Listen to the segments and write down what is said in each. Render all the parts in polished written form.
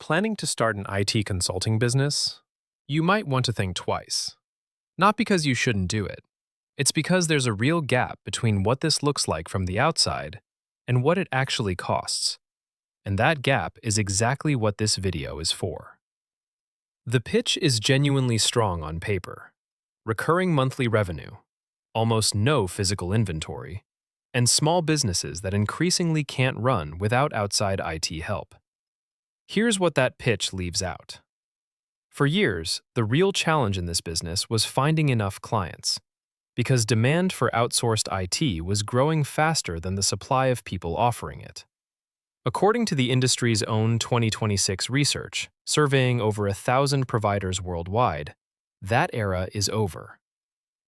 Planning to start an IT consulting business? You might want to think twice. Not because you shouldn't do it. It's because there's a real gap between what this looks like from the outside and what it actually costs. And that gap is exactly what this video is for. The pitch is genuinely strong on paper. Recurring monthly revenue, almost no physical inventory, and small businesses that increasingly can't run without outside IT help. Here's what that pitch leaves out. For years, the real challenge in this business was finding enough clients, because demand for outsourced IT was growing faster than the supply of people offering it. According to the industry's own 2026 research, surveying over 1,000 providers worldwide, that era is over.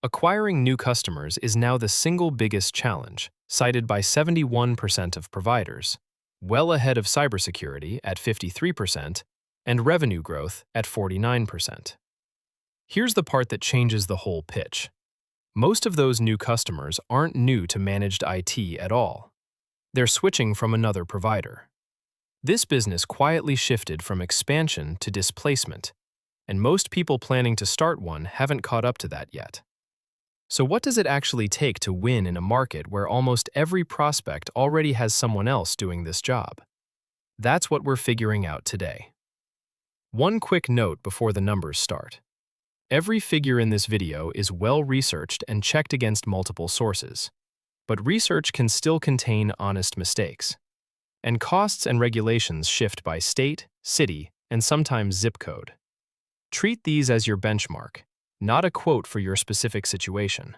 Acquiring new customers is now the single biggest challenge, cited by 71% of providers, well ahead of cybersecurity at 53% and revenue growth at 49%. Here's the part that changes the whole pitch. Most of those new customers aren't new to managed IT at all. They're switching from another provider. This business quietly shifted from expansion to displacement, and most people planning to start one haven't caught up to that yet. So what does it actually take to win in a market where almost every prospect already has someone else doing this job? That's what we're figuring out today. One quick note before the numbers start. Every figure in this video is well-researched and checked against multiple sources. But research can still contain honest mistakes. And costs and regulations shift by state, city, and sometimes zip code. Treat these as your benchmark, not a quote for your specific situation.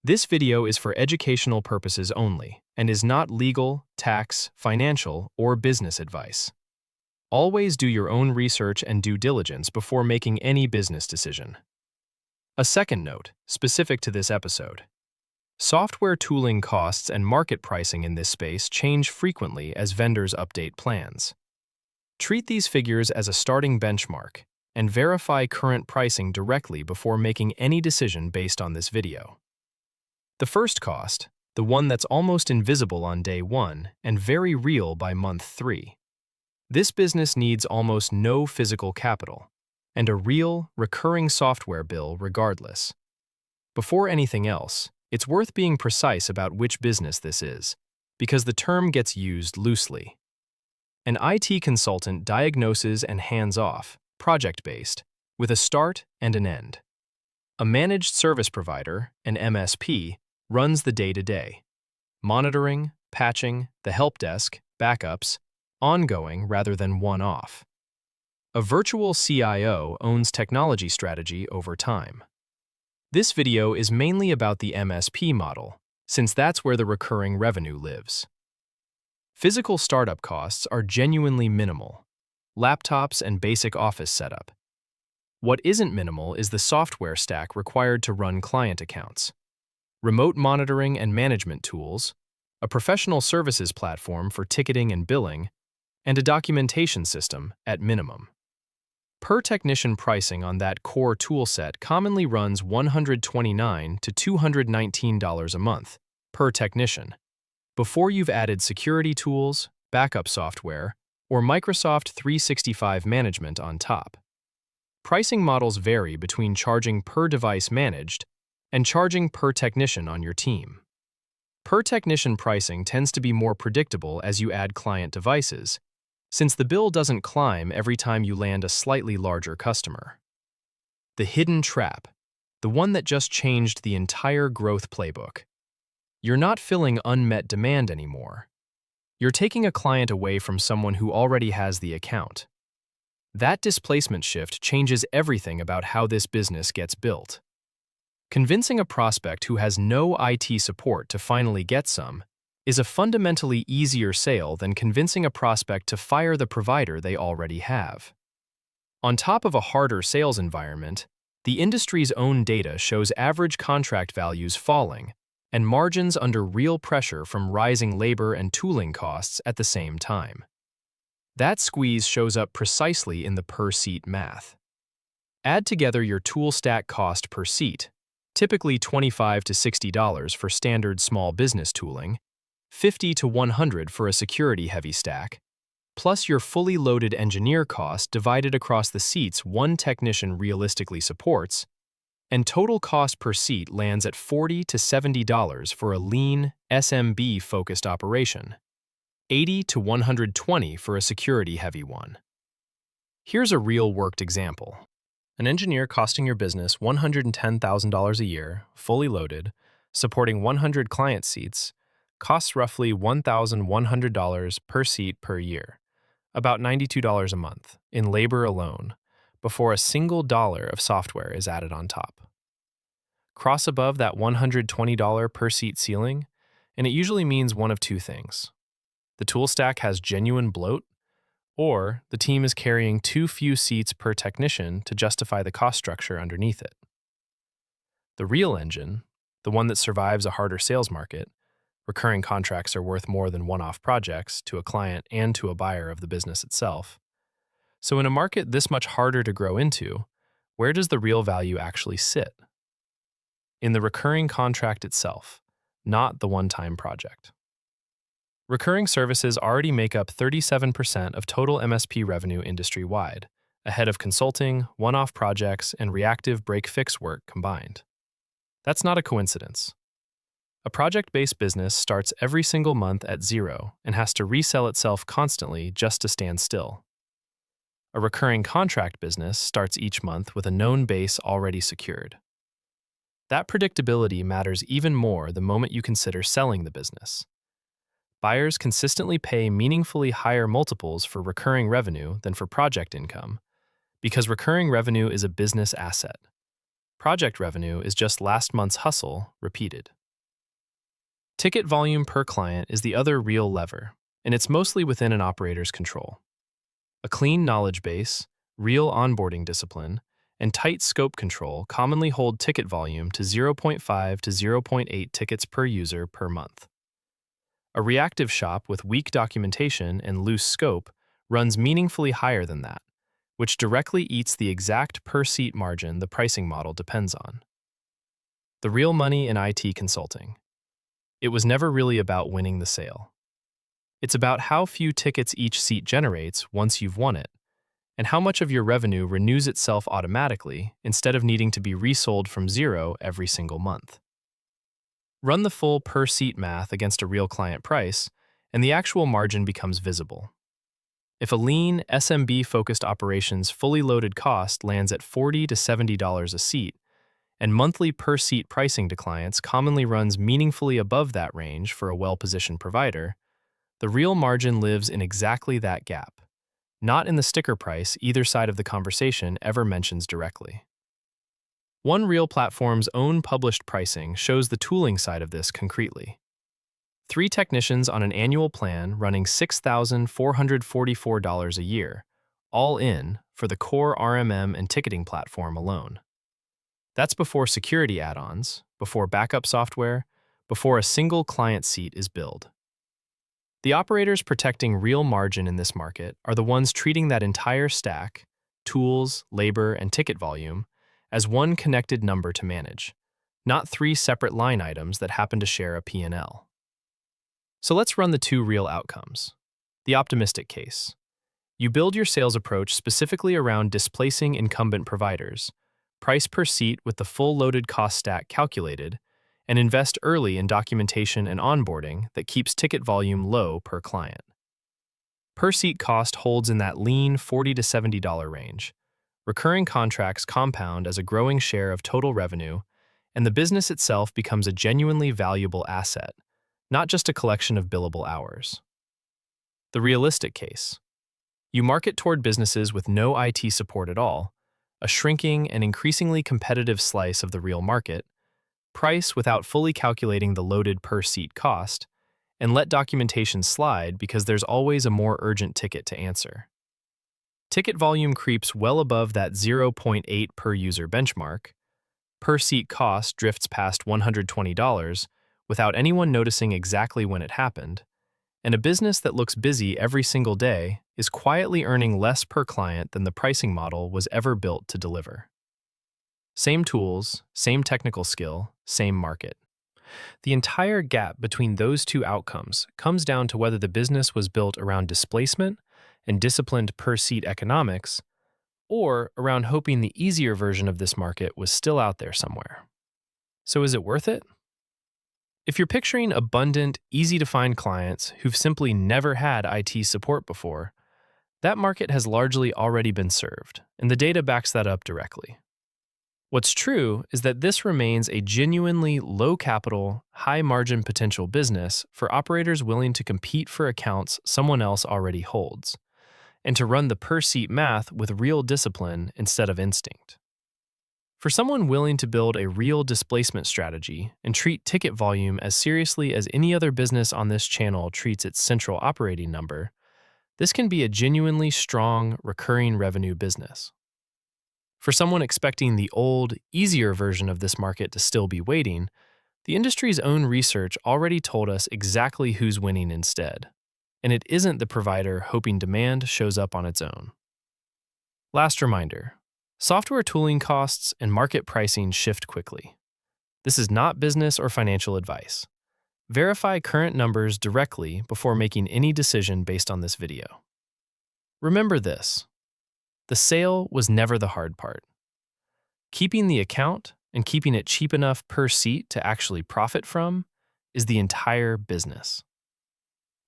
This video is for educational purposes only and is not legal, tax, financial, or business advice. Always do your own research and due diligence before making any business decision. A second note, specific to this episode. Software tooling costs and market pricing in this space change frequently as vendors update plans. Treat these figures as a starting benchmark and verify current pricing directly before making any decision based on this video. The first cost, the one that's almost invisible on day 1 and very real by month 3. This business needs almost no physical capital and a real, recurring software bill regardless. Before anything else, it's worth being precise about which business this is, because the term gets used loosely. An IT consultant diagnoses and hands off, project-based, with a start and an end. A managed service provider, an MSP, runs the day-to-day. Monitoring, patching, the help desk, backups, ongoing rather than one-off. A virtual CIO owns technology strategy over time. This video is mainly about the MSP model, since that's where the recurring revenue lives. Physical startup costs are genuinely minimal. Laptops and basic office setup. What isn't minimal is the software stack required to run client accounts. Remote monitoring and management tools, a professional services platform for ticketing and billing, and a documentation system at minimum. Per technician pricing on that core toolset commonly runs $129 to $219 a month per technician, before you've added security tools, backup software, or Microsoft 365 management on top. Pricing models vary between charging per device managed and charging per technician on your team. Per technician pricing tends to be more predictable as you add client devices, since the bill doesn't climb every time you land a slightly larger customer. The hidden trap, the one that just changed the entire growth playbook. You're not filling unmet demand anymore. You're taking a client away from someone who already has the account. That displacement shift changes everything about how this business gets built. Convincing a prospect who has no IT support to finally get some is a fundamentally easier sale than convincing a prospect to fire the provider they already have. On top of a harder sales environment, the industry's own data shows average contract values falling and margins under real pressure from rising labor and tooling costs at the same time. That squeeze shows up precisely in the per-seat math. Add together your tool stack cost per seat, typically $25 to $60 for standard small business tooling, $50 to $100 for a security-heavy stack, plus your fully loaded engineer cost divided across the seats one technician realistically supports, and total cost per seat lands at $40 to $70 for a lean, SMB-focused operation, $80 to $120 for a security-heavy one. Here's a real-worked example. An engineer costing your business $110,000 a year, fully loaded, supporting 100 client seats, costs roughly $1,100 per seat per year, about $92 a month, in labor alone, before a single dollar of software is added on top. Cross above that $120 per seat ceiling, and it usually means one of two things. The tool stack has genuine bloat, or the team is carrying too few seats per technician to justify the cost structure underneath it. The real engine, the one that survives a harder sales market, recurring contracts are worth more than one-off projects to a client and to a buyer of the business itself. So in a market this much harder to grow into, where does the real value actually sit? In the recurring contract itself, not the one-time project. Recurring services already make up 37% of total MSP revenue industry-wide, ahead of consulting, one-off projects, and reactive break-fix work combined. That's not a coincidence. A project-based business starts every single month at zero and has to resell itself constantly just to stand still. A recurring contract business starts each month with a known base already secured. That predictability matters even more the moment you consider selling the business. Buyers consistently pay meaningfully higher multiples for recurring revenue than for project income, because recurring revenue is a business asset. Project revenue is just last month's hustle repeated. Ticket volume per client is the other real lever, and it's mostly within an operator's control. A clean knowledge base, real onboarding discipline, and tight scope control commonly hold ticket volume to 0.5 to 0.8 tickets per user per month. A reactive shop with weak documentation and loose scope runs meaningfully higher than that, which directly eats the exact per-seat margin the pricing model depends on. The real money in IT consulting. It was never really about winning the sale. It's about how few tickets each seat generates once you've won it, and how much of your revenue renews itself automatically instead of needing to be resold from zero every single month. Run the full per-seat math against a real client price, and the actual margin becomes visible. If a lean, SMB-focused operation's fully loaded cost lands at $40 to $70 a seat, and monthly per-seat pricing to clients commonly runs meaningfully above that range for a well-positioned provider, the real margin lives in exactly that gap, not in the sticker price either side of the conversation ever mentions directly. One Real platform's own published pricing shows the tooling side of this concretely. 3 technicians on an annual plan running $6,444 a year, all in, for the core RMM and ticketing platform alone. That's before security add-ons, before backup software, before a single client seat is billed. The operators protecting real margin in this market are the ones treating that entire stack, tools, labor, and ticket volume, as one connected number to manage, not 3 separate line items that happen to share a P&L. So let's run the 2 real outcomes. The optimistic case. You build your sales approach specifically around displacing incumbent providers, price per seat with the full loaded cost stack calculated, and invest early in documentation and onboarding that keeps ticket volume low per client. Per seat cost holds in that lean $40 to $70 range. Recurring contracts compound as a growing share of total revenue, and the business itself becomes a genuinely valuable asset, not just a collection of billable hours. The realistic case. You market toward businesses with no IT support at all, a shrinking and increasingly competitive slice of the real market, price without fully calculating the loaded per-seat cost, and let documentation slide because there's always a more urgent ticket to answer. Ticket volume creeps well above that 0.8 per user benchmark. Per-seat cost drifts past $120 without anyone noticing exactly when it happened, and a business that looks busy every single day is quietly earning less per client than the pricing model was ever built to deliver. Same tools, same technical skill, same market. The entire gap between those 2 outcomes comes down to whether the business was built around displacement and disciplined per-seat economics, or around hoping the easier version of this market was still out there somewhere. So is it worth it? If you're picturing abundant, easy-to-find clients who've simply never had IT support before, that market has largely already been served, and the data backs that up directly. What's true is that this remains a genuinely low-capital, high-margin potential business for operators willing to compete for accounts someone else already holds, and to run the per-seat math with real discipline instead of instinct. For someone willing to build a real displacement strategy and treat ticket volume as seriously as any other business on this channel treats its central operating number, this can be a genuinely strong, recurring revenue business. For someone expecting the old, easier version of this market to still be waiting, the industry's own research already told us exactly who's winning instead, and it isn't the provider hoping demand shows up on its own. Last reminder, software tooling costs and market pricing shift quickly. This is not business or financial advice. Verify current numbers directly before making any decision based on this video. Remember this: the sale was never the hard part. Keeping the account and keeping it cheap enough per seat to actually profit from is the entire business.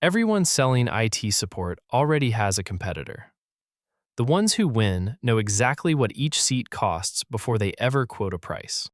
Everyone selling IT support already has a competitor. The ones who win know exactly what each seat costs before they ever quote a price.